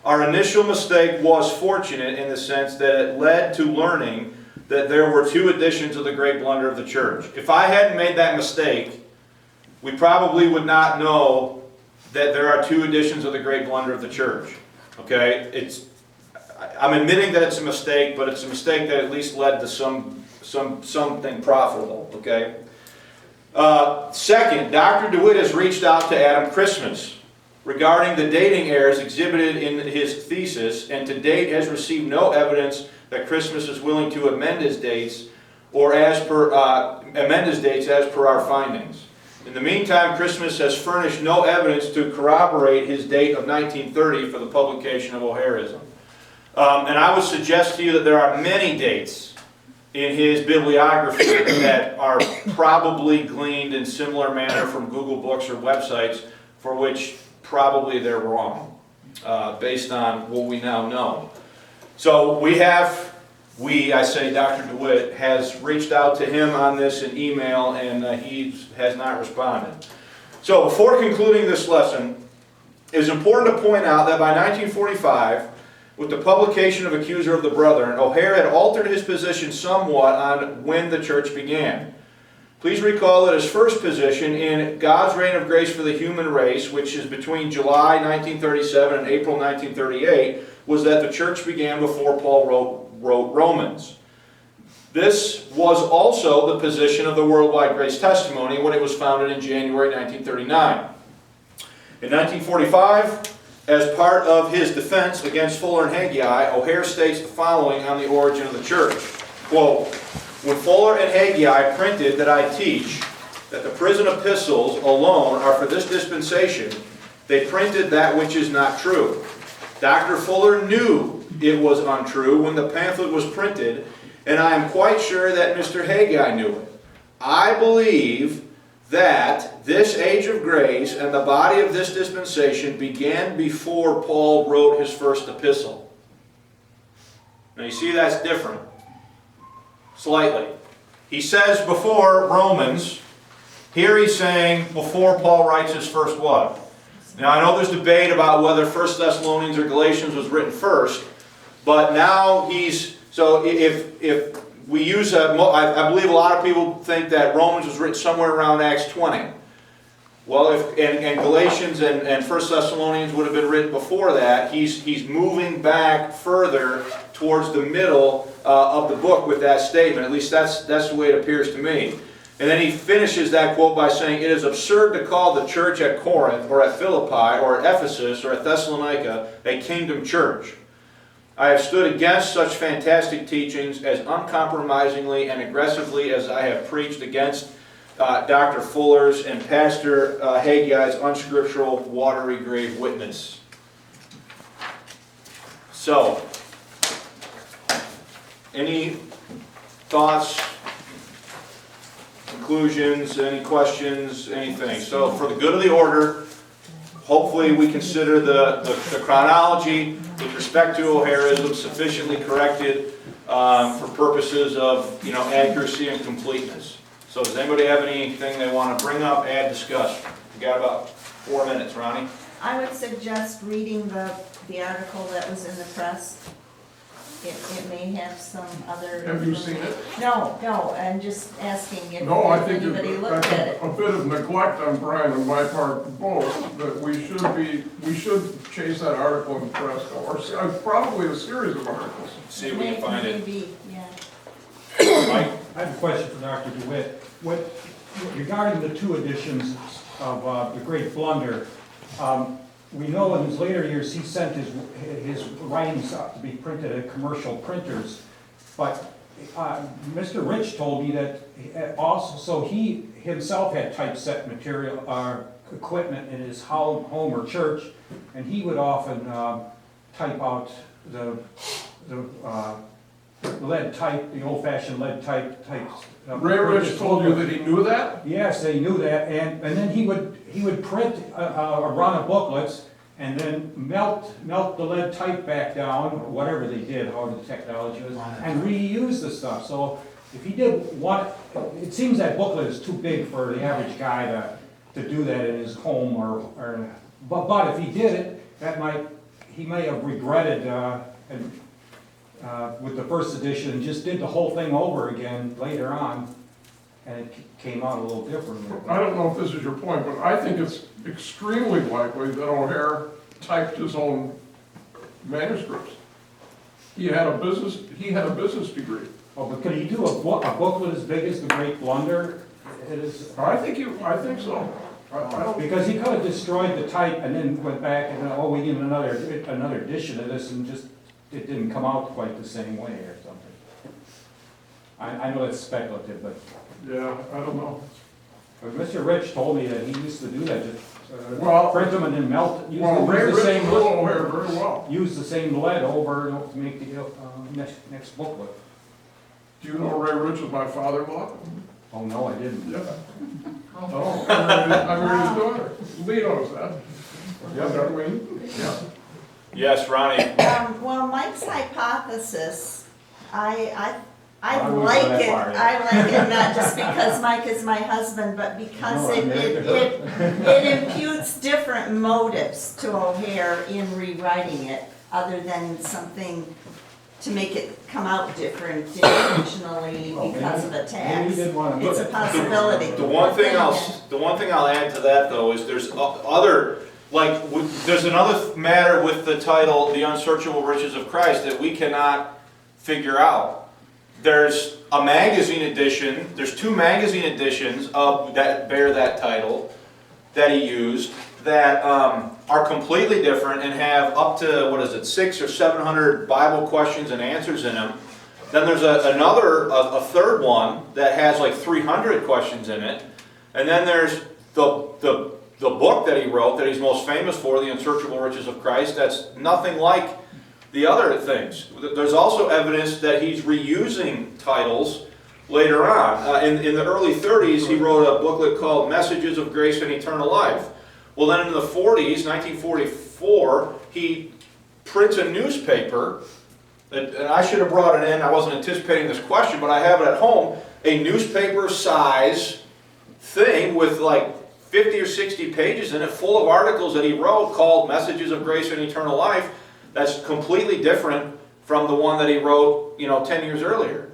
our initial mistake was fortunate in the sense that it led to learning that there were 2 editions of the Great Blunder of the Church. If I hadn't made that mistake, we probably would not know that there are 2 editions of the Great Blunder of the Church. Okay? I'm admitting that it's a mistake, but it's a mistake that at least led to something profitable. Okay? Second, Dr. Dewitt has reached out to Adam Christmas regarding the dating errors exhibited in his thesis, and to date has received no evidence that Christmas is willing to amend his dates as per our findings. In the meantime, Christmas has furnished no evidence to corroborate his date of 1930 for the publication of O'Hareism. And I would suggest to you that there are many dates in his bibliography that are probably gleaned in similar manner from Google Books or websites for which probably they're wrong, based on what we now know. So I say Dr. Dewitt has reached out to him on this in email, and he has not responded. So before concluding this lesson, it is important to point out that by 1945, with the publication of Accuser of the Brethren, O'Hare had altered his position somewhat on when the church began. Please recall that his first position in God's Reign of Grace for the Human Race, which is between July 1937 and April 1938, was that the church began before Paul wrote Romans. This was also the position of the Worldwide Grace Testimony when it was founded in January 1939. In 1945, as part of his defense against Fuller and Haggai, O'Hare states the following on the origin of the church. Quote, when Fuller and Haggai printed that I teach that the prison epistles alone are for this dispensation, they printed that which is not true. Dr. Fuller knew it was untrue when the pamphlet was printed, and I am quite sure that Mr. Haggai knew it. I believe that this age of grace and the body of this dispensation began before Paul wrote his first epistle. Now you see that's different. Slightly. He says before Romans, here he's saying before Paul writes his first what? Now I know there's debate about whether 1 Thessalonians or Galatians was written first, but now so if we use I believe a lot of people think that Romans was written somewhere around Acts 20. Well, and Galatians and 1 Thessalonians would have been written before that, he's moving back further towards the middle of the book with that statement. At least that's the way it appears to me. And then he finishes that quote by saying, "It is absurd to call the church at Corinth or at Philippi or at Ephesus or at Thessalonica a kingdom church. I have stood against such fantastic teachings as uncompromisingly and aggressively as I have preached against Dr. Fuller's and Pastor Haggai's unscriptural, watery grave witness." So, any thoughts, conclusions, any questions, anything? So, for the good of the order, hopefully we consider the chronology with respect to O'Harism sufficiently corrected for purposes of accuracy and completeness. So does anybody have anything they want to bring up, add, discuss? We got about 4 minutes, Ronnie. I would suggest reading the article that was in the press. It may have some other. Have you seen it? No, I'm just asking if No, I think anybody looked at it. a bit of neglect on Bryan and my part both, that we should chase that article in the press, or probably a series of articles. See if we can find it. Maybe, yeah. Mike, I have a question for Dr. Dewitt. Regarding the 2 editions of The Great Blunder, we know in his later years he sent his writings up to be printed at commercial printers, but Mr. Rich told me that so he himself had typeset material or equipment in his home or church, and he would often type out the lead type, the old-fashioned lead types. Ray Rich told you that he knew that? Yes, they knew that, and then he would print a run of booklets and then melt the lead type back down, whatever they did, however the technology was, and reuse the stuff. So if he did one, it seems that booklet is too big for the average guy to do that in his home, but if he did it, he may have regretted with the first edition and just did the whole thing over again later on, and it came out a little differently. I don't know if this is your point, but I think it's extremely likely that O'Hare typed his own manuscripts. He had a business degree. Oh, but could he do a booklet as big as The Great Blunder? I think so. I don't. Because he could have destroyed the type and then went back and, we need another edition of this, and just, it didn't come out quite the same way or something. I know that's speculative, but Yeah, I don't know. Mr. Rich told me that he used to do that, just Well, print them and then melt, use Ray the Rich same knew O'Hare very well. use the same lead over to make the next booklet. Do you know Ray Rich was my father-in-law? Oh, no, I didn't. Yeah. Oh, I married his daughter. Lee knows that. Yeah. Yes, Ronnie. Well, Mike's hypothesis, I I wouldn't go like that it. far, yeah. I like it not just because Mike is my husband, but because No, it imputes different motives to O'Hare in rewriting it, other than something to make it come out different intentionally because of a Maybe tax. he didn't want to It's a look at possibility. The one thing I'll add to that though is there's there's another matter with the title, The Unsearchable Riches of Christ, that we cannot figure out. There's a magazine edition, there's 2 magazine editions that bear that title that he used that are completely different and have up to, 600 or 700 Bible questions and answers in them. Then there's a third one that has like 300 questions in it. And then there's the book that he wrote that he's most famous for, The Unsearchable Riches of Christ. That's nothing like the other things. There's also evidence that he's reusing titles later on. In the early 30s, he wrote a booklet called Messages of Grace and Eternal Life. Well, then in the 40s, 1944, he prints a newspaper, and I should have brought it in. I wasn't anticipating this question, but I have it at home, a newspaper size thing with like 50 or 60 pages in it, full of articles that he wrote called Messages of Grace and Eternal Life. That's completely different from the one that he wrote, 10 years earlier.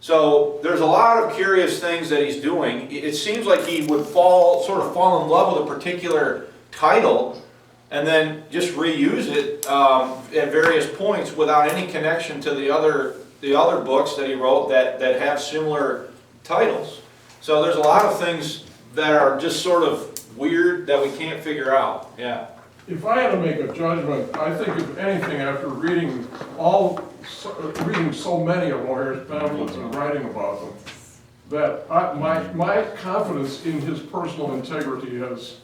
So there's a lot of curious things that he's doing. It seems like he would sort of fall in love with a particular title and then just reuse it at various points without any connection to the other books that he wrote that have similar titles. So there's a lot of things that are just sort of weird that we can't figure out. Yeah. If I had to make a judgment, I think if anything, after reading so many of O'Hare's pamphlets and writing about them, that my confidence in his personal integrity has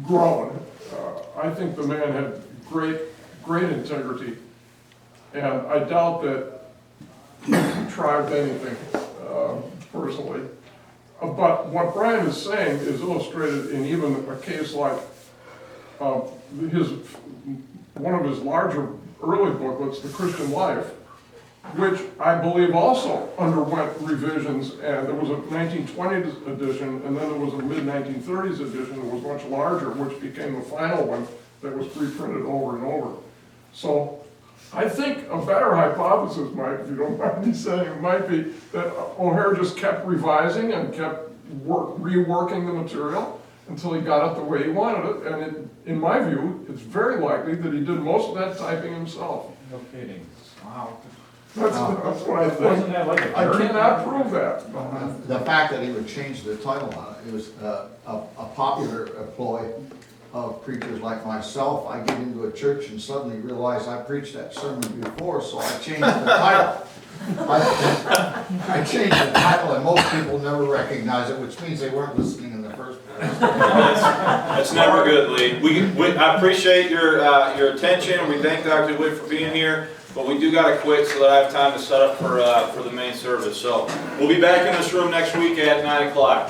grown. I think the man had great integrity, and I doubt that he contrived anything personally. But what Bryan is saying is illustrated in even a case like one of his larger early booklets, The Christian Life, which I believe also underwent revisions, and there was a 1920s edition, and then there was a mid-1930s edition that was much larger, which became the final one that was reprinted over and over. So I think a better hypothesis, Mike, if you don't mind me saying, might be that O'Hare just kept revising and kept reworking the material until he got it the way he wanted it, and in my view, it's very likely that he did most of that typing himself. No kidding. Wow. That's what I think. Wasn't that like a I dirty- cannot prove that. The fact that he would change the title on it, it was a popular ploy of preachers like myself. I get into a church and suddenly realize I preached that sermon before, so I changed the title. I changed the title, and most people never recognize it, which means they weren't listening in the first place. That's never good, Lee. I appreciate your attention. We thank Dr. Dewitt for being here, but we do got to quit so that I have time to set up for the main service. So we'll be back in this room next week at 9 o'clock.